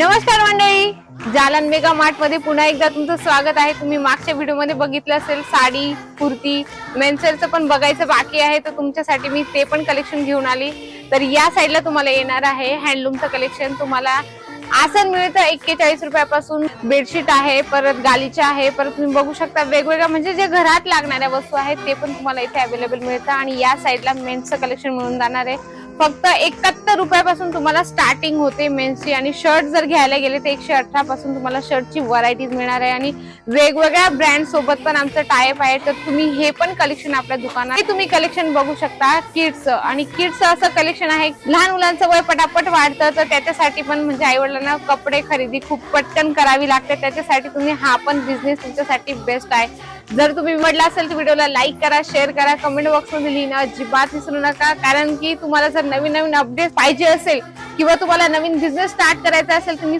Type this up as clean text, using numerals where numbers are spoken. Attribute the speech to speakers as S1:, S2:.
S1: नमस्कार मंडळी, जालन mega mart मध्ये पुन्हा एकदा तुमचं स्वागत आहे। तुम्ही मागच्या व्हिडिओ मध्ये बघितलं असेल साडी, कुर्ती, मेन्सवेअरचं पण बघायचं बाकी आहे, तर तुमच्यासाठी मी ते पण कलेक्शन घेऊन आली। तर या साईडला तुम्हाला येणार आहे हँडलूमचं कलेक्शन। तुम्हाला आसन मिळतं 41 रुपयापासून, बेडशीट आहे, परत गालीचा आहे, परत तुम्ही बघू शकता वेगवेगळ्या म्हणजे जे घरात लागणाऱ्या वस्तू आहेत ते पण तुम्हाला इथे अवेलेबल मिळतं। आणि या साईडला मेन्सचं कलेक्शन मिळून जाणार आहे। फक्त 71 रुपयापासून तुम्हाला स्टार्टिंग होते मेन्सची। आणि शर्ट जर घ्यायला गेले तर 118 पासून तुम्हाला शर्टची व्हरायटीज मिळणार आहे। आणि वेगवेगळ्या ब्रँड सोबत पण आमचं टायअप आहे, तर तुम्ही हे पण कलेक्शन आपल्या दुकानात तुम्ही कलेक्शन बघू शकता। किड्सचं आणि किड्सचं असं कलेक्शन आहे, लहान मुलांचं वय पटापट वाढतं, तर त्याच्यासाठी पण म्हणजे आईवडिलांना कपडे खरेदी खूप पटकन करावी लागते, त्याच्यासाठी तुम्ही हा पण बिझनेस तुमच्यासाठी बेस्ट आहे। जर तुम्ही आवडला असेल तर व्हिडिओला लाईक करा, शेअर करा, कमेंट बॉक्स मध्ये लिहिणं अजिबात विसरू नका, कारण की तुम्हाला जर नवीन नवीन अपडेट पाहिजे असेल किंवा तुम्हाला नवीन बिझनेस स्टार्ट करायचा असेल, तुम्ही